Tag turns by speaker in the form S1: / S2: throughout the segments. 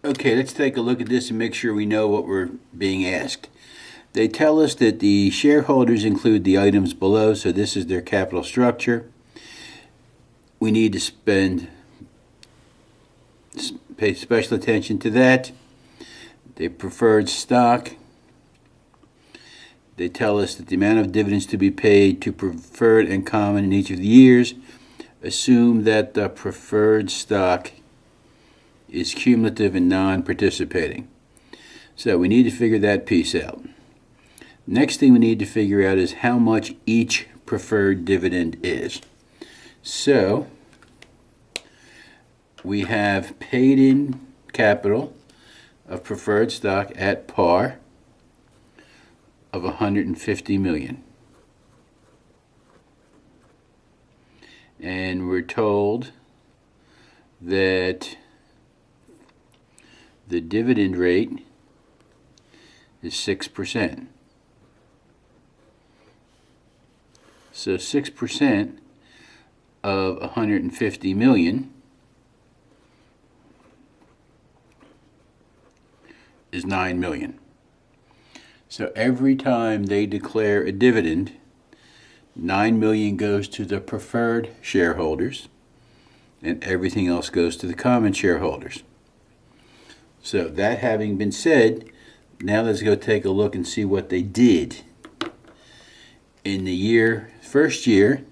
S1: Okay, let's take a look at this and make sure we know what we're being asked. They tell us that the shareholders include the items below, so this is their capital structure. We need to pay special attention to that. The preferred stock. They tell us that the amount of dividends to be paid to preferred and common in each of the years. Assume that the preferred stock is cumulative and non-participating. So we need to figure that piece out. Next thing we need to figure out is how much each preferred dividend is. So we have paid in capital of preferred stock at par of $150 million. And we're told that the dividend rate is 6%. So 6% of $150 million is $9 million. So every time they declare a dividend, $9 million goes to the preferred shareholders, and everything else goes to the common shareholders. So that having been said, now let's go take a look and see what they did. In the first year,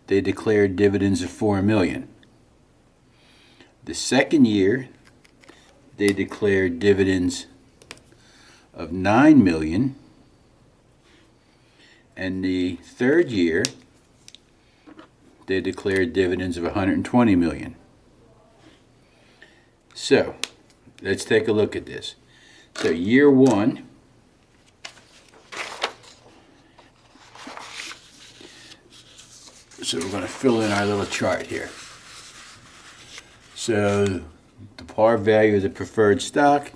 S1: they declared dividends of $4 million. The second year, they declared dividends of $9 million. And the third year, they declared dividends of $120 million. So, let's take a look at this. So, year one, so we're going to fill in our little chart here. So, the par value of the preferred stock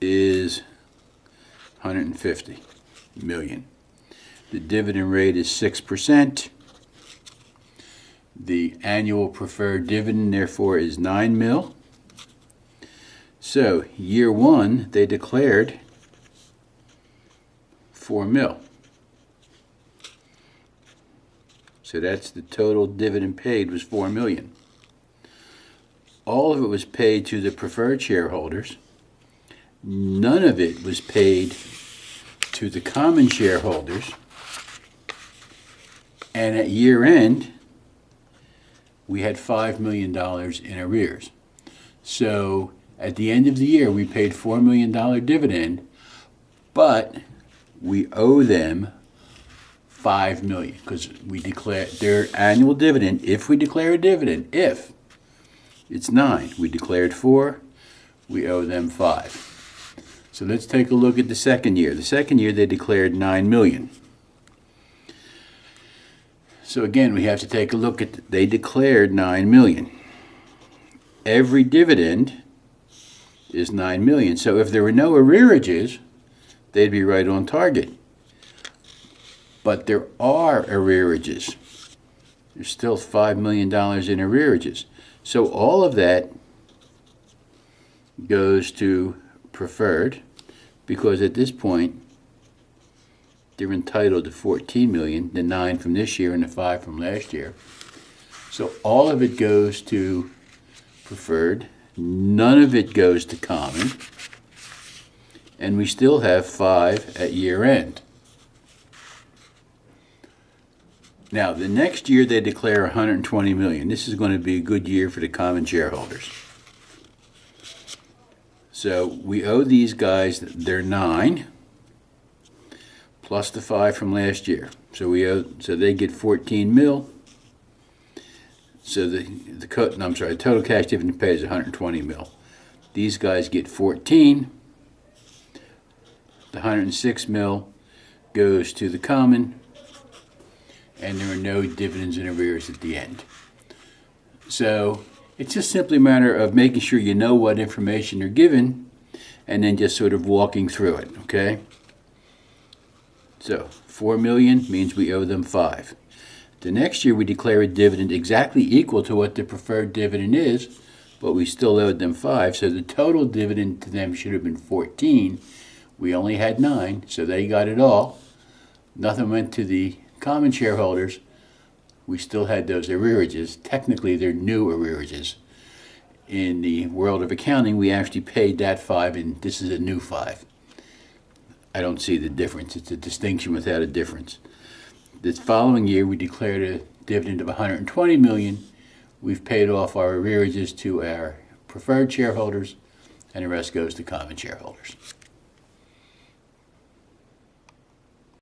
S1: is $150 million. The dividend rate is 6%. The annual preferred dividend, therefore, is $9 million. So, year one, they declared $4 million. So that's the total dividend paid was $4 million. All of it was paid to the preferred shareholders. None of it was paid to the common shareholders. And at year end, we had $5 million in arrears. So at the end of the year, we paid $4 million dividend, but we owe them $5 million because we declare their annual dividend. If we declare a dividend, if it's 9, we declared 4, we owe them 5. So let's take a look at the second year. The second year they declared $9 million. So again, we have to take a look at, they declared $9 million. Every dividend is $9 million. So if there were no arrearages, they'd be right on target. But there are arrearages. There's still $5 million in arrearages. So all of that goes to preferred, because at this point they're entitled to $14 million, the 9 from this year and the 5 from last year. So all of it goes to preferred, none of it goes to common, and we still have 5 at year end. Now, the next year they declare $120 million. This is going to be a good year for the common shareholders. So we owe these guys their 9 plus the 5 from last year. So they get $14 million. So the total cash dividend paid is $120 million. These guys get 14. The $106 million goes to the common, and there are no dividends in arrears at the end. So it's just simply a matter of making sure you know what information you're given and then just sort of walking through it, okay? So $4 million means we owe them 5. The next year we declare a dividend exactly equal to what the preferred dividend is, but we still owed them 5, so the total dividend to them should have been 14. We only had 9, so they got it all. Nothing went to the common shareholders. We still had those arrearages. Technically, they're new arrearages. In the world of accounting, we actually paid that 5, and this is a new 5. I don't see the difference. It's a distinction without a difference. This following year, we declared a dividend of $120 million. We've paid off our arrearages to our preferred shareholders, and the rest goes to common shareholders.